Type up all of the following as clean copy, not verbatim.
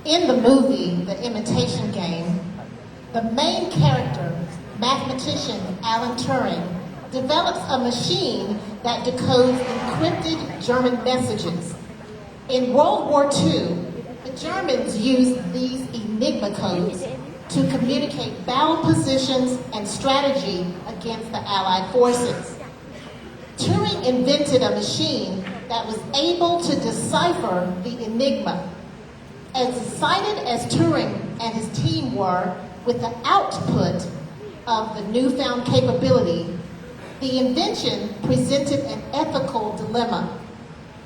In the movie, The Imitation Game, the main character, mathematician Alan Turing, develops a machine that decodes encrypted German messages. In World War II, the Germans used these Enigma codes to communicate battle positions and strategy against the Allied forces. Turing invented a machine that was able to decipher the Enigma. As excited as Turing and his team were with the output of the newfound capability, the invention presented an ethical dilemma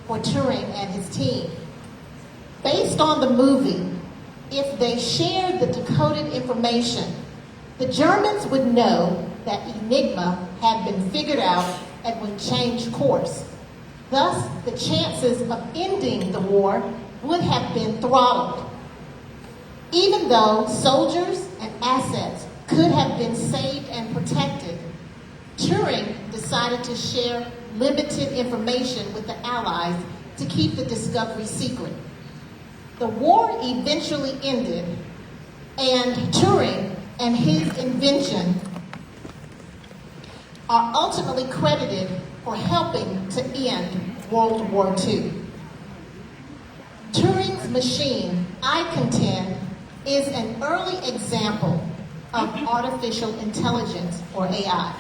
for Turing and his team. Based on the movie, if they shared the decoded information, the Germans would know that Enigma had been figured out and would change course. Thus, the chances of ending the war would have been throttled. Even though soldiers and assets could have been saved and protected, Turing decided to share limited information with the Allies to keep the discovery secret. The war eventually ended, and Turing and his invention are ultimately credited for helping to end World War II. Turing's machine, I contend, is an early example of artificial intelligence, or AI,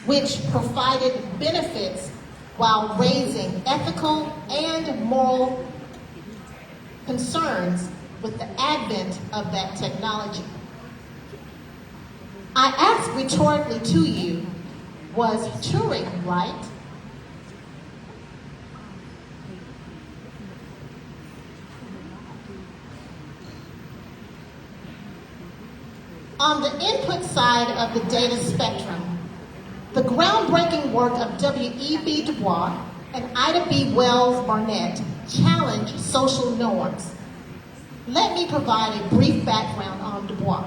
which provided benefits while raising ethical and moral concerns with the advent of that technology. I ask rhetorically to you, was Turing right? On the input side of the data spectrum, the groundbreaking work of W.E.B. Du Bois and Ida B. Wells Barnett challenged social norms. Let me provide a brief background on Du Bois.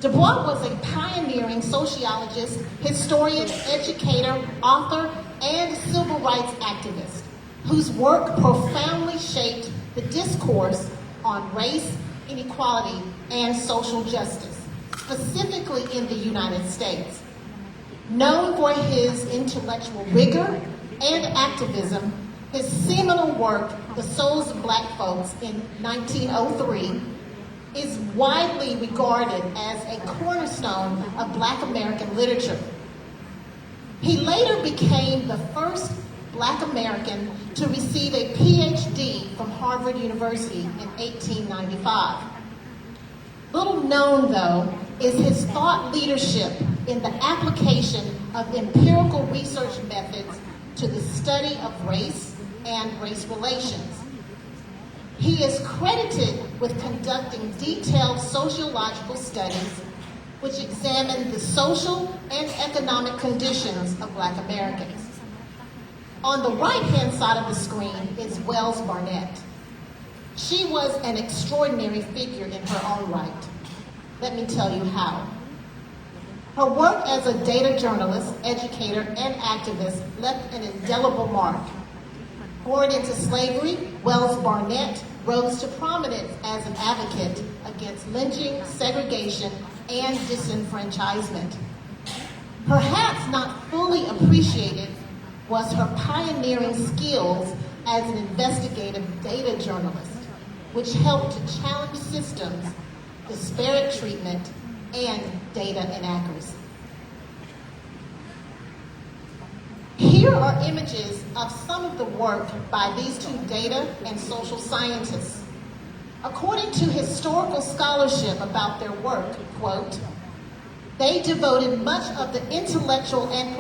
Du Bois was a pioneering sociologist, historian, educator, author, and civil rights activist whose work profoundly shaped the discourse on race, inequality, and social justice, specifically in the United States. Known for his intellectual rigor and activism, his seminal work, The Souls of Black Folks, in 1903, is widely regarded as a cornerstone of Black American literature. He later became the first Black American to receive a PhD from Harvard University in 1895. Little known, though, is his thought leadership in the application of empirical research methods to the study of race and race relations. He is credited with conducting detailed sociological studies which examine the social and economic conditions of Black Americans. On the right-hand side of the screen is Wells Barnett. She was an extraordinary figure in her own right. Let me tell you how. Her work as a data journalist, educator, and activist left an indelible mark. Born into slavery, Wells Barnett rose to prominence as an advocate against lynching, segregation, and disenfranchisement. Perhaps not fully appreciated was her pioneering skills as an investigative data journalist, which helped to challenge systems, disparate treatment, and data inaccuracy. Here are images of some of the work by these two data and social scientists. According to historical scholarship about their work, quote, they devoted much of the intellectual and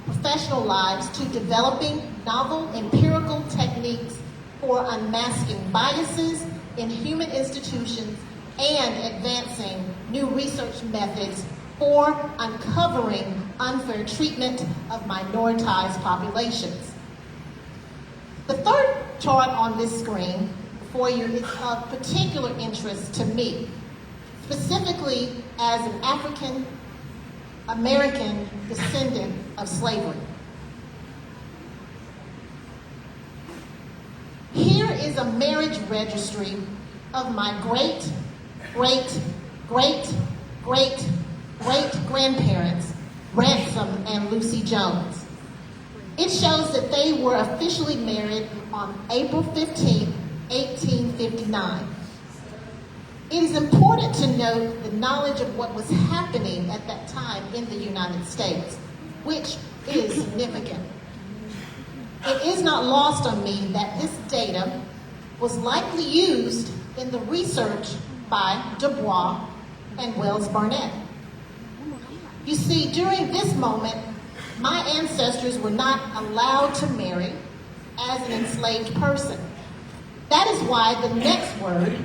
professional lives to developing novel empirical techniques for unmasking biases in human institutions and advancing new research methods for uncovering unfair treatment of minoritized populations. The third chart on this screen for you is of particular interest to me, specifically as an African American descendant of slavery. Here is a marriage registry of my great, great, great, great, great grandparents, Ransom and Lucy Jones. It shows that they were officially married on April 15, 1859. It is important to note the knowledge of what was happening at that time in the United States, which is significant. It is not lost on me that this data was likely used in the research by Dubois and Wells Barnett. You see, during this moment, my ancestors were not allowed to marry as an enslaved person. That is why the next word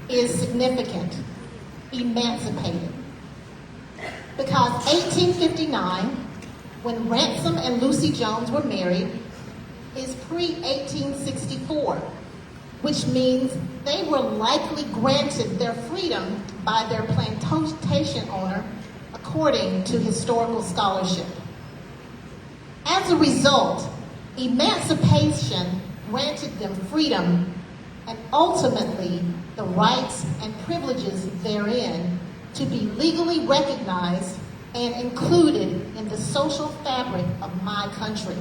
is significant, emancipated. Because 1859, when Ransom and Lucy Jones were married, is pre-1864, which means they were likely granted their freedom by their plantation owner, according to historical scholarship. As a result, emancipation granted them freedom and ultimately the rights and privileges therein to be legally recognized and included in the social fabric of my country.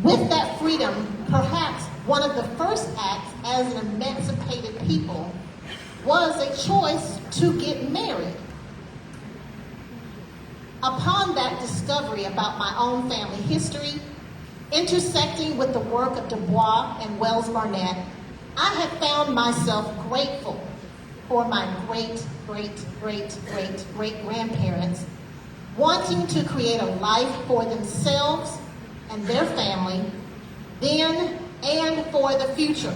With that freedom, perhaps one of the first acts as an emancipated people was a choice to get married. Upon that discovery about my own family history, intersecting with the work of Dubois and Wells Barnett, I have found myself grateful for my great, great, great, great, great grandparents wanting to create a life for themselves and their family, then and for the future.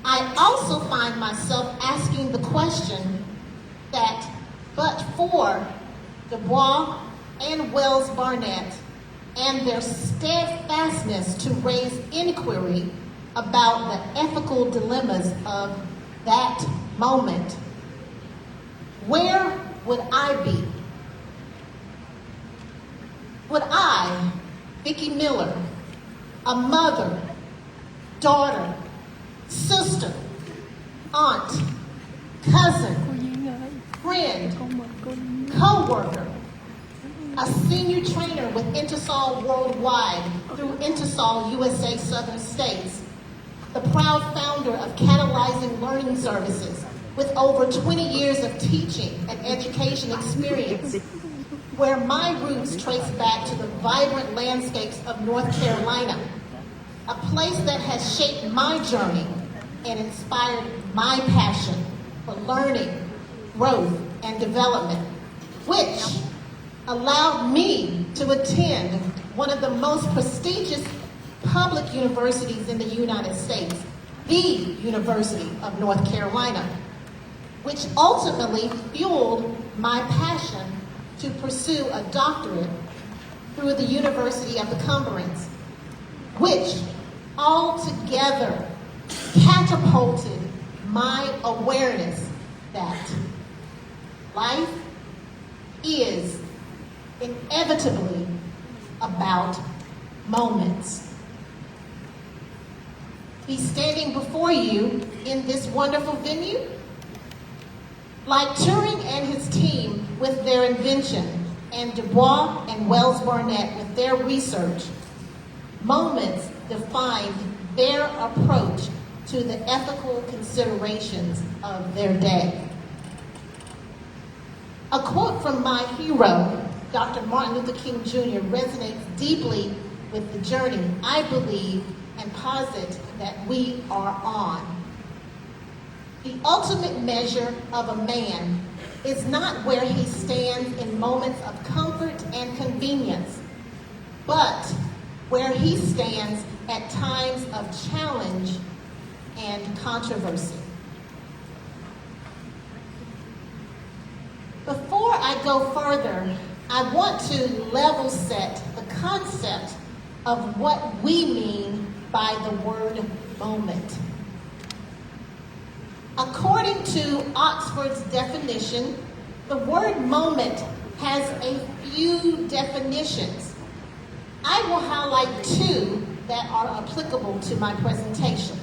I also find myself asking the question that, but for Dubois and Wells Barnett and their steadfastness to raise inquiry about the ethical dilemmas of that moment, where would I be? Would I, Vickie Miller, a mother, daughter, sister, aunt, cousin, friend, co-worker, a senior trainer with INTESOL Worldwide through INTESOL USA Southern States, the proud founder of Catalyzing Learning Services with over 20 years of teaching and education experience, where my roots trace back to the vibrant landscapes of North Carolina, a place that has shaped my journey and inspired my passion for learning, growth, and development, which allowed me to attend one of the most prestigious public universities in the United States, the University of North Carolina, which ultimately fueled my passion to pursue a doctorate through the University of the Cumberlands, which altogether catapulted my awareness that life is inevitably about moments. Be standing before you in this wonderful venue, like Turing and his team with their invention, and Dubois and Wells Barnett with their research, moments defined their approach to the ethical considerations of their day. A quote from my hero, Dr. Martin Luther King Jr., resonates deeply with the journey I believe and posit that we are on. The ultimate measure of a man is not where he stands in moments of comfort and convenience, but where he stands at times of challenge and controversy. Before I go further, I want to level set the concept of what we mean by the word moment. According to Oxford's definition, the word moment has a few definitions. I will highlight two that are applicable to my presentation.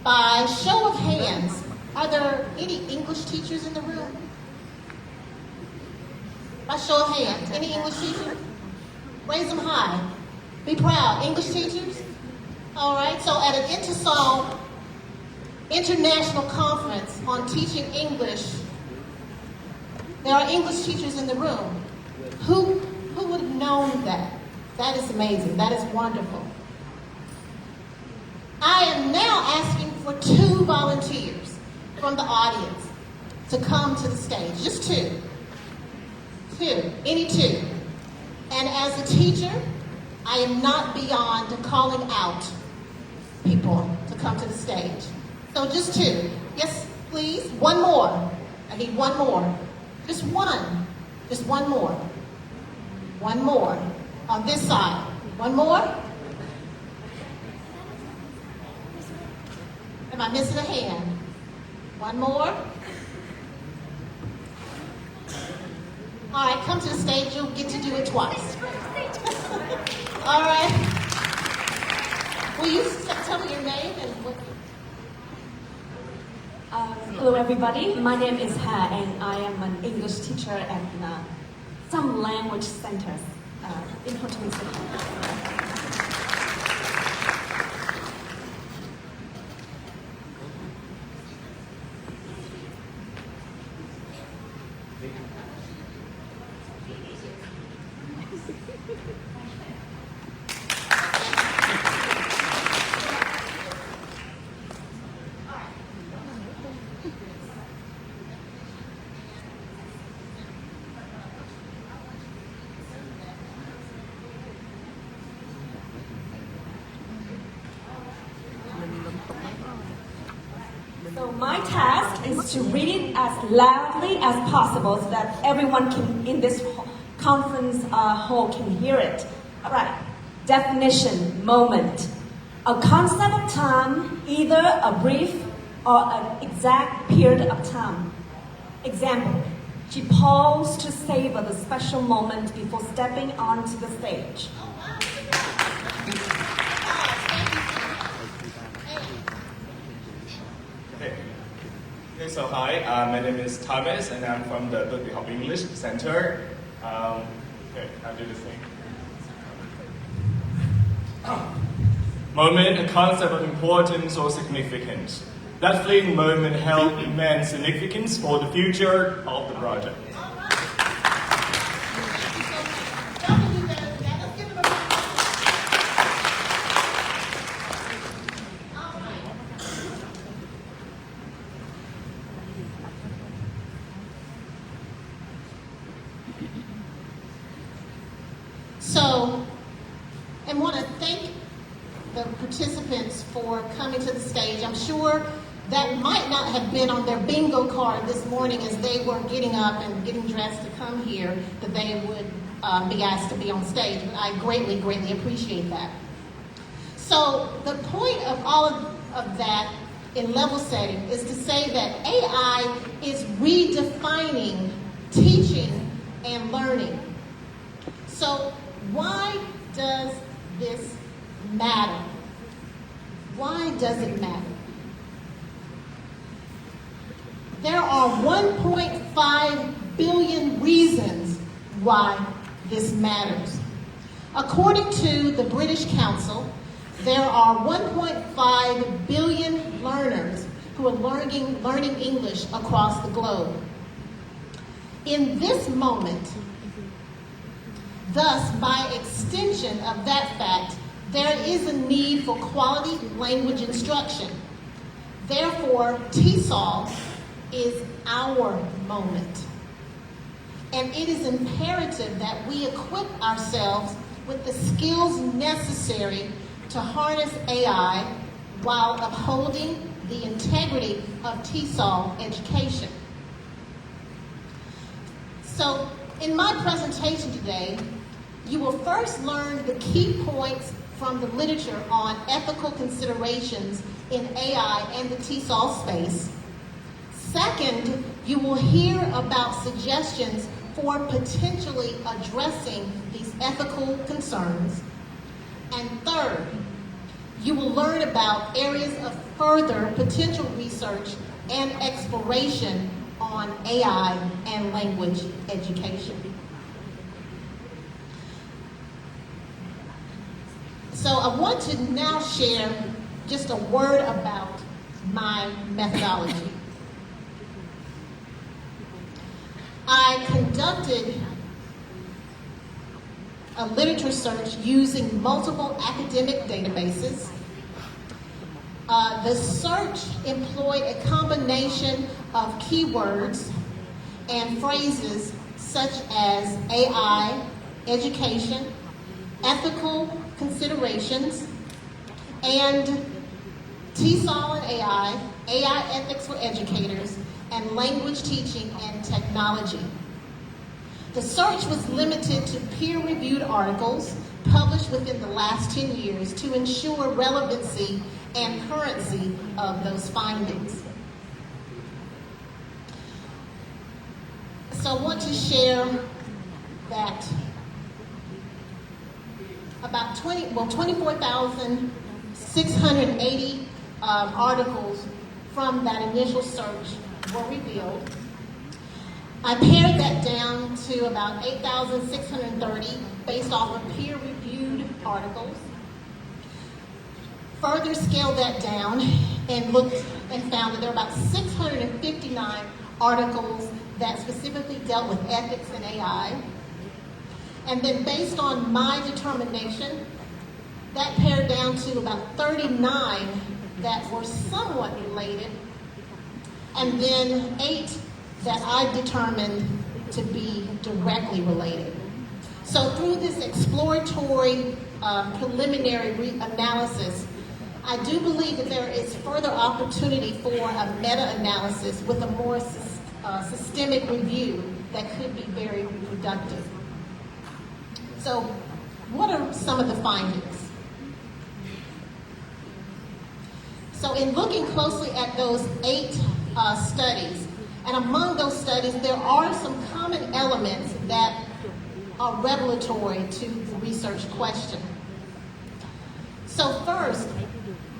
by show of hands, are there any English teachers in the room? By show of hands, any English teachers? Raise them high. Be proud. English teachers? All right, so at an INTESOL International Conference on Teaching English, there are English teachers in the room. Who would have known that? That is amazing. That is wonderful. I am now asking for 2 volunteers from the audience to come to the stage. Just 2. 2. Any 2. And as a teacher, I am not beyond calling out people to come to the stage. So just 2. Yes, please. 1 more. I need 1 more. Just 1. Just 1 more. 1 more. On this side. 1 more. Am I missing a hand? 1 more. All right, come to the stage. You'll get to do it twice. All right. Will you tell me your name and what? Hello, everybody. My name is Ha, and I am an English teacher at some language centers in Ho Chi Minh City. So my task is to read it as loudly as possible so that everyone in this conference hall can hear it. All right. Definition, moment. A concept of time, either a brief or an exact period of time. Example, she paused to savor the special moment before stepping onto the stage. Okay, so hi, my name is Thomas, and I'm from the HEW English Center. Okay, I'll do the thing. Moment, a concept of importance or significance. That fleeting moment held immense significance for the future of the project. So, I want to thank the participants for coming to the stage. I'm sure that might not have been on their bingo card this morning as they were getting up and getting dressed to come here, that they would be asked to be on stage. But I greatly, greatly appreciate that. So the point of all of that in level setting is to say that AI is redefining teaching and learning. So why does this matter? Why does it matter? There are 1.5 billion reasons why this matters. According to the British Council, there are 1.5 billion learners who are learning English across the globe. In this moment, thus, by extension of that fact, there is a need for quality language instruction. Therefore, TESOL is our moment. And it is imperative that we equip ourselves with the skills necessary to harness AI while upholding the integrity of TESOL education. So, in my presentation today, you will first learn the key points from the literature on ethical considerations in AI and the TESOL space. Second, you will hear about suggestions for potentially addressing these ethical concerns. And third, You will learn about areas of further potential research and exploration on AI and language education. So I want to now share just a word about my methodology. I conducted a literature search using multiple academic databases. The search employed a combination of keywords and phrases such as AI, education, ethical considerations, and TESOL and AI ethics for educators, and language teaching and technology. The search was limited to peer-reviewed articles published within the last 10 years to ensure relevancy and currency of those findings. So I want to share that about 24,680 articles from that initial search were revealed. I pared that down to about 8,630 based off of peer-reviewed articles. Further scaled that down and looked and found that there are about 659 articles that specifically dealt with ethics and AI. And then based on my determination, that pared down to about 39 that were somewhat related, and then 8 that I determined to be directly related. So through this exploratory preliminary analysis, I do believe that there is further opportunity for a meta-analysis with a more systemic review that could be very productive. So what are some of the findings? So in looking closely at those 8 studies, and among those studies, there are some common elements that are revelatory to the research question. So first,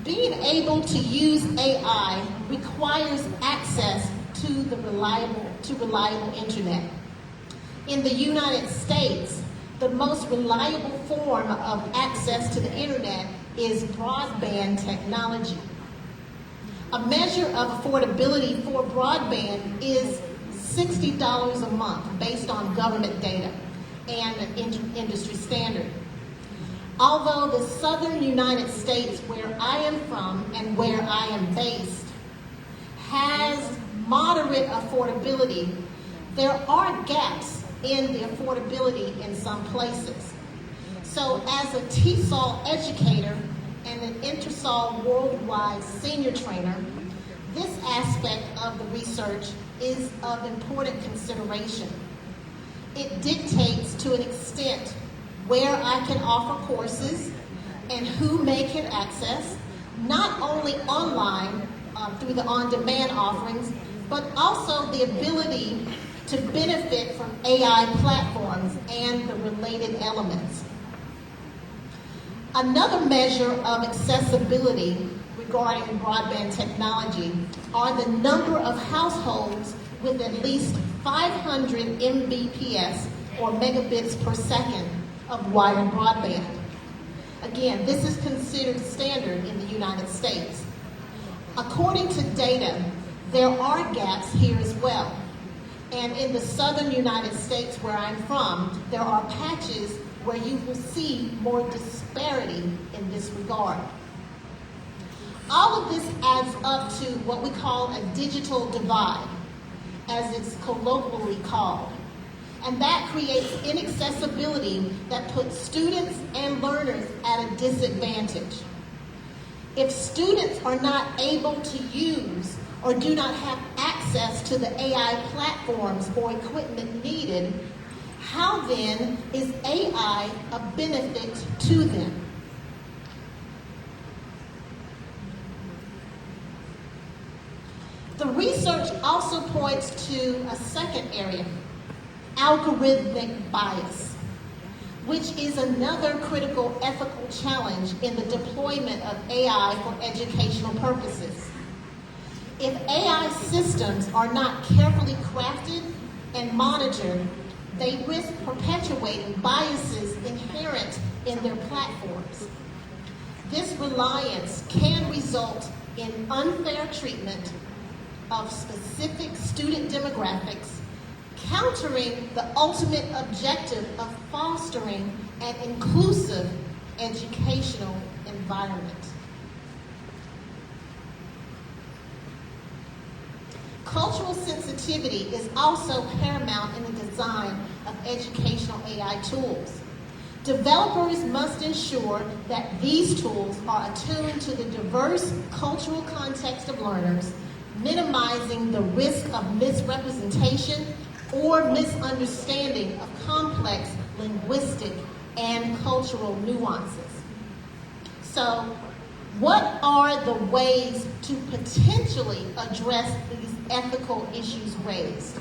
being able to use AI requires access to the reliable internet. In the United States, the most reliable form of access to the internet is broadband technology. A measure of affordability for broadband is $60 a month based on government data and an industry standard. Although the southern United States, where I am from and where I am based, has moderate affordability, there are gaps in the affordability in some places. So as a TESOL educator and an INTESOL Worldwide senior trainer, this aspect of the research is of important consideration. It dictates to an extent where I can offer courses and who may get access, not only online through the on-demand offerings, but also the ability to benefit from AI platforms and the related elements. Another measure of accessibility regarding broadband technology are the number of households with at least 500 Mbps or megabits per second of wired broadband. Again, this is considered standard in the United States. According to data, there are gaps here as well. And in the southern United States where I'm from, there are patches where you will see more disparity in this regard. All of this adds up to what we call a digital divide, as it's colloquially called. And that creates inaccessibility that puts students and learners at a disadvantage. If students are not able to use or do not have access to the AI platforms or equipment needed, how then is AI a benefit to them? The research also points to a second area, algorithmic bias. which is another critical ethical challenge in the deployment of AI for educational purposes. If AI systems are not carefully crafted and monitored, they risk perpetuating biases inherent in their platforms. This reliance can result in unfair treatment of specific student demographics, countering the ultimate objective of fostering an inclusive educational environment. Cultural sensitivity is also paramount in the design of educational AI tools. Developers must ensure that these tools are attuned to the diverse cultural context of learners, minimizing the risk of misrepresentation or misunderstanding of complex linguistic and cultural nuances. So, what are the ways to potentially address these ethical issues raised?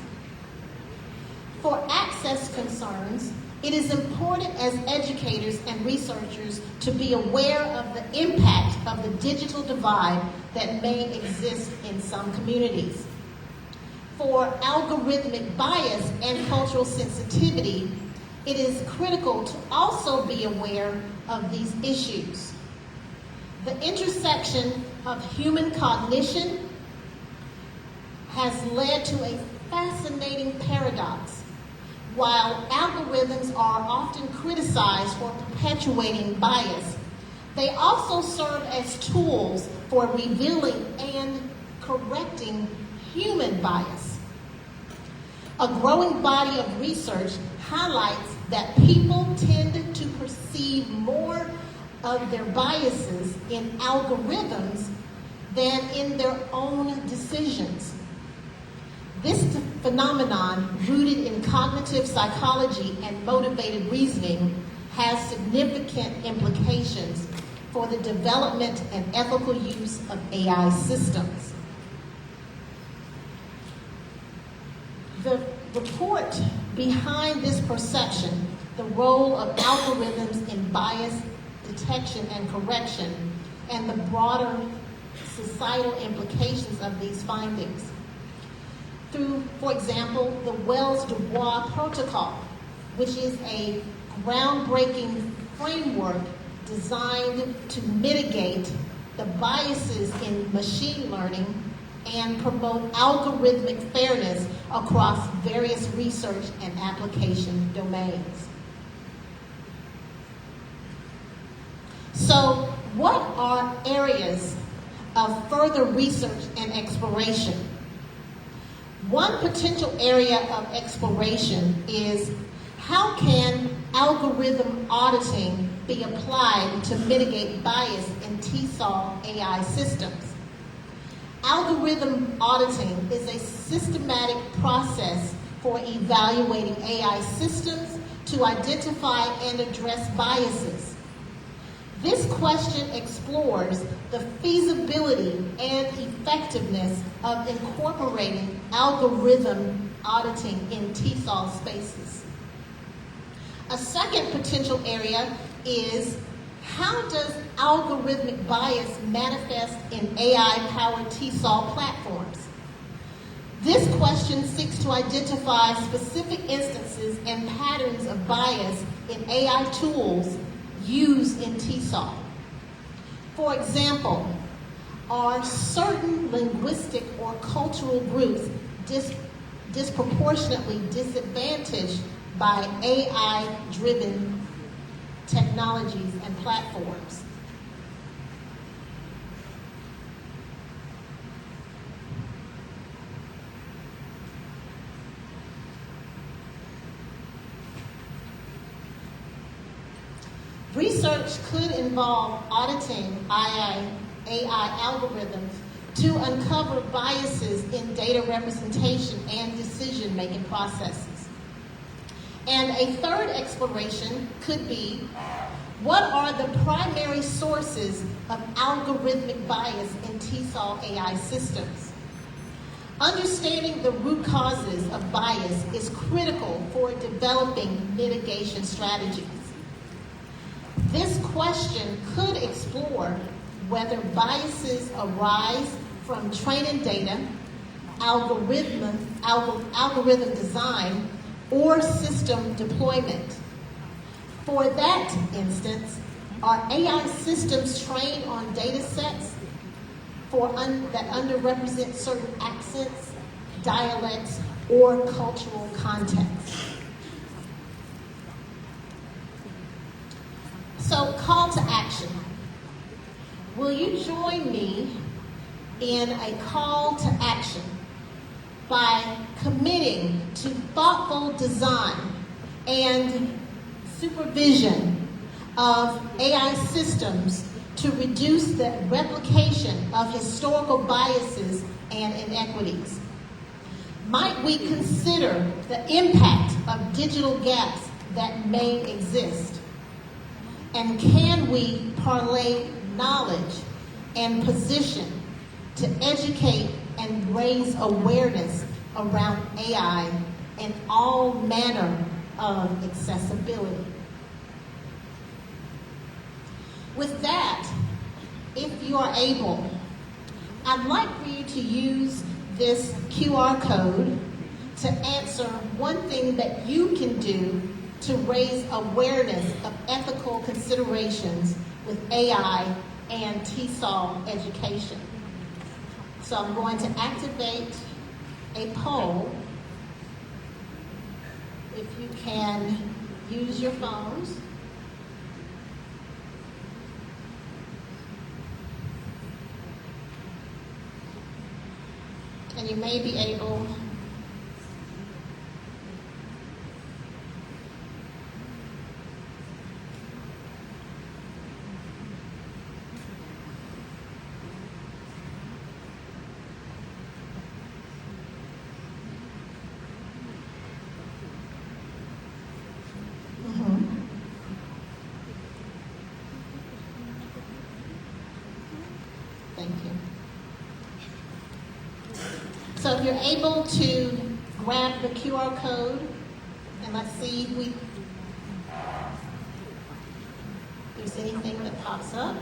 For access concerns, it is important as educators and researchers to be aware of the impact of the digital divide that may exist in some communities. For algorithmic bias and cultural sensitivity, it is critical to also be aware of these issues. The intersection of human cognition has led to a fascinating paradox. While algorithms are often criticized for perpetuating bias, they also serve as tools for revealing and correcting human bias. A growing body of research highlights that people tend to perceive more of their biases in algorithms than in their own decisions. This phenomenon, rooted in cognitive psychology and motivated reasoning, has significant implications for the development and ethical use of AI systems. The report behind this perception, the role of algorithms in bias detection and correction, and the broader societal implications of these findings. Through, for example, the Wells-Dubois Protocol, which is a groundbreaking framework designed to mitigate the biases in machine learning and promote algorithmic fairness across various research and application domains. So, what are areas of further research and exploration? One potential area of exploration is how can algorithm auditing be applied to mitigate bias in TESOL AI systems? Algorithm auditing is a systematic process for evaluating AI systems to identify and address biases. This question explores the feasibility and effectiveness of incorporating algorithm auditing in TESOL spaces. A second potential area is how does algorithmic bias manifest in AI-powered TESOL platforms? This question seeks to identify specific instances and patterns of bias in AI tools used in TESOL. For example, are certain linguistic or cultural groups disproportionately disadvantaged by AI-driven technologies and platforms? Research could involve auditing AI algorithms to uncover biases in data representation and decision-making processes. And a third exploration could be, what are the primary sources of algorithmic bias in TESOL AI systems? Understanding the root causes of bias is critical for developing mitigation strategies. This question could explore whether biases arise from training data, algorithm design, or system deployment. For that instance, are AI systems trained on data sets that underrepresent certain accents, dialects, or cultural contexts? So, call to action. Will you join me in a call to action by committing to thoughtful design and supervision of AI systems to reduce the replication of historical biases and inequities? Might we consider the impact of digital gaps that may exist? And can we parlay knowledge and position to educate and raise awareness around AI and all manner of accessibility? With that, if you are able, I'd like for you to use this QR code to answer one thing that you can do to raise awareness of ethical considerations with AI and TESOL education. So I'm going to activate a poll. If you can use your phones. And you may be able Thank you. So if you're able to grab the QR code, and let's see if there's anything that pops up.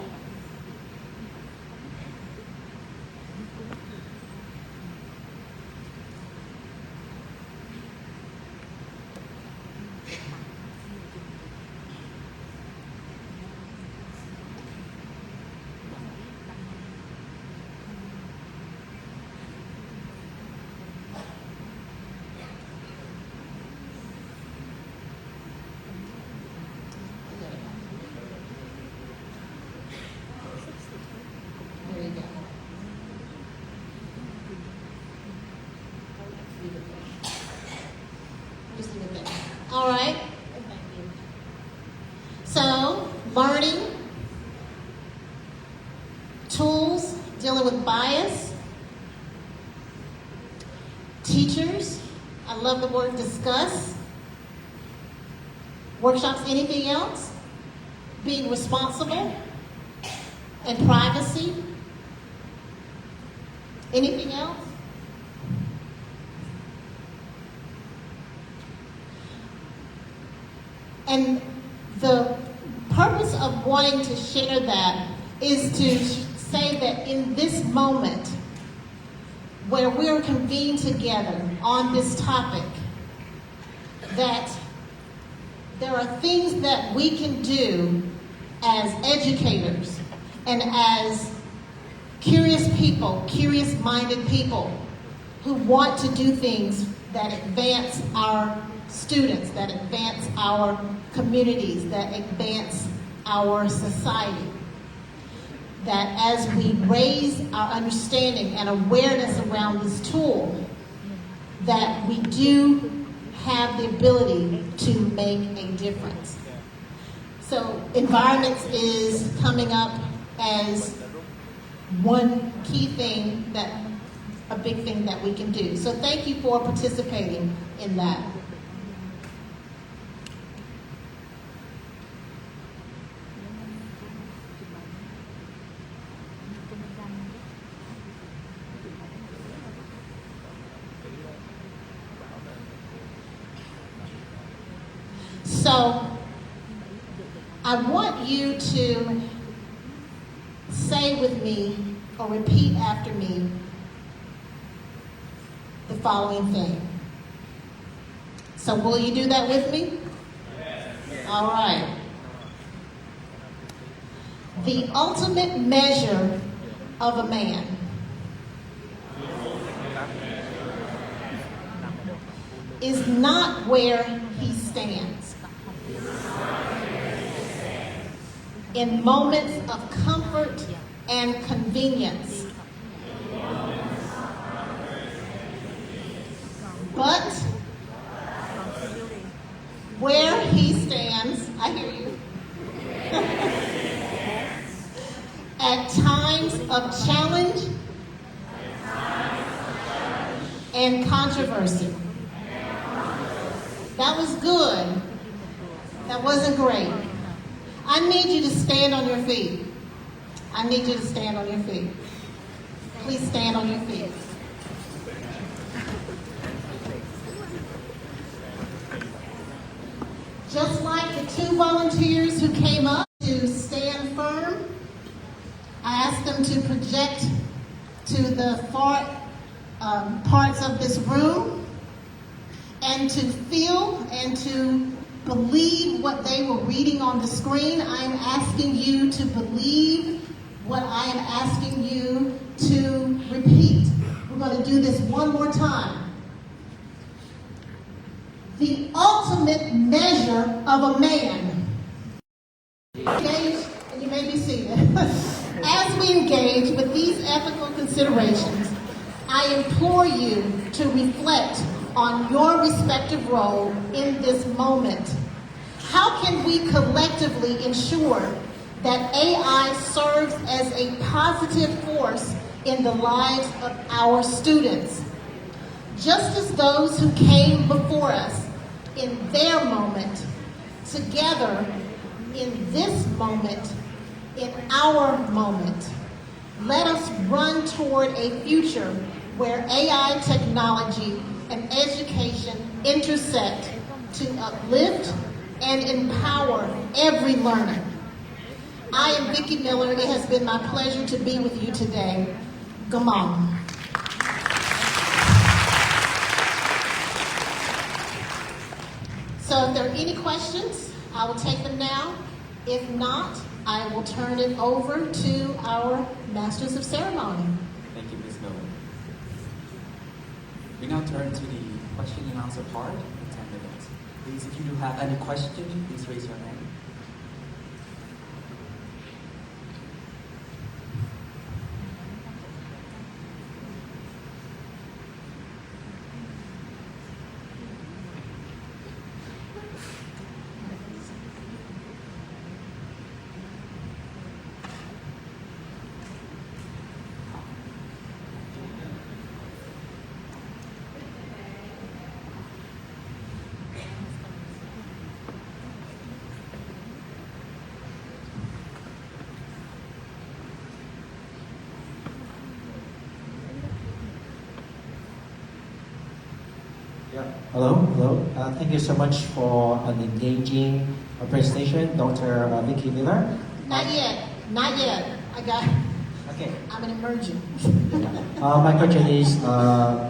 There you go. Just leave it there. All right. Thank you. So, learning, tools, dealing with bias, teachers, I love the word discuss, workshops, anything else, being responsible, and privacy, anything else? And the purpose of wanting to share that is to say that in this moment where we're convened together on this topic, that there are things that we can do as educators and as curious people, curious-minded people who want to do things that advance our students, that advance our communities, that advance our society. That as we raise our understanding and awareness around this tool, that we do have the ability to make a difference. So environments is coming up as one key thing, a big thing that we can do. So thank you for participating in that. So I want you to say with me or repeat after me the following thing. So will you do that with me? All right. The ultimate measure of a man is not where he stands. In moments of comfort and convenience, but where he stands, I hear you, at times of challenge and controversy. That was good. That wasn't great. I need you to stand on your feet. I need you to stand on your feet. Please stand on your feet. Just like the two volunteers who came up to stand firm, I asked them to project to the far parts of this room and to feel and to believe what they were reading on the screen. I am asking you to believe what I am asking you to repeat. We're going to do this one more time. The ultimate measure of a man. Engage, and you may be seated. As we engage with these ethical considerations, I implore you to reflect on your respective role in this moment. How can we collectively ensure that AI serves as a positive force in the lives of our students? Just as those who came before us in their moment, together in this moment, in our moment, let us run toward a future where AI technology and education intersect to uplift and empower every learner. I am Vickie Miller. It has been my pleasure to be with you today. Gamon. So if there are any questions, I will take them now. If not, I will turn it over to our Masters of Ceremony. Thank you, Ms. Miller. We now turn to the question and answer part for 10 minutes. Please, if you do have any questions, please raise your hand. Hello. Thank you so much for an engaging presentation, Dr. Vickie Miller. Not yet. Okay. I'm an emergent. My question is,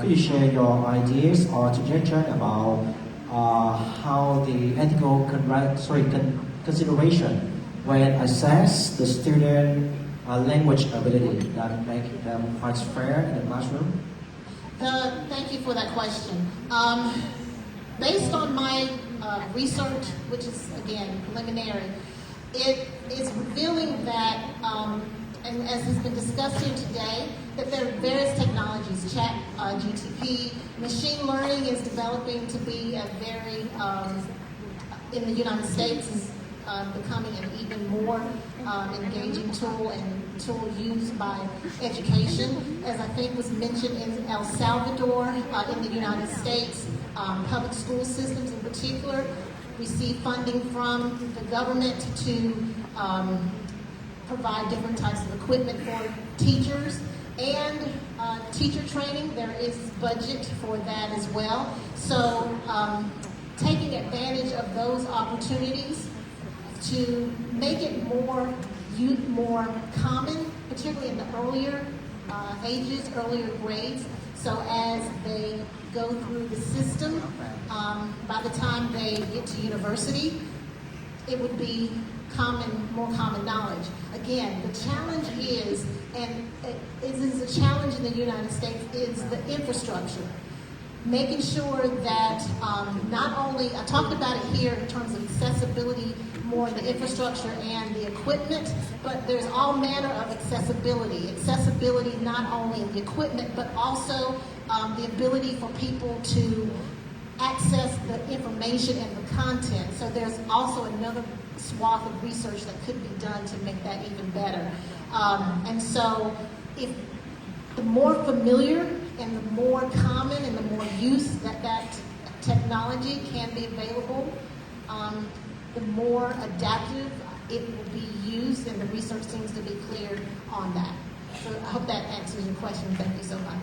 could you share your ideas or suggestion about how the ethical consideration when assess the student language ability that make them quite fair in the classroom? Thank you for that question. Based on my research, which is, again, preliminary, it is revealing that, and as has been discussed here today, that there are various technologies, chat, GTP, machine learning is developing to be a very, in the United States, is becoming an even more engaging tool and tool used by education. As I think was mentioned in El Salvador, in the United States, public school systems in particular receive funding from the government to provide different types of equipment for teachers and teacher training. There is budget for that as well. So taking advantage of those opportunities to make it more common, particularly in the earlier ages, earlier grades. So as they go through the system, by the time they get to university, it would be more common knowledge. Again, the challenge is, and it is a challenge in the United States, is the infrastructure. Making sure that not only, I talked about it here in terms of accessibility, more the infrastructure and the equipment, but there's all manner of accessibility. Accessibility not only in the equipment, but also the ability for people to access the information and the content. So there's also another swath of research that could be done to make that even better. And so if the more familiar and the more common and the more use that technology can be available, the more adaptive it will be used, and the research seems to be clear on that. So I hope that answers your question. Thank you so much.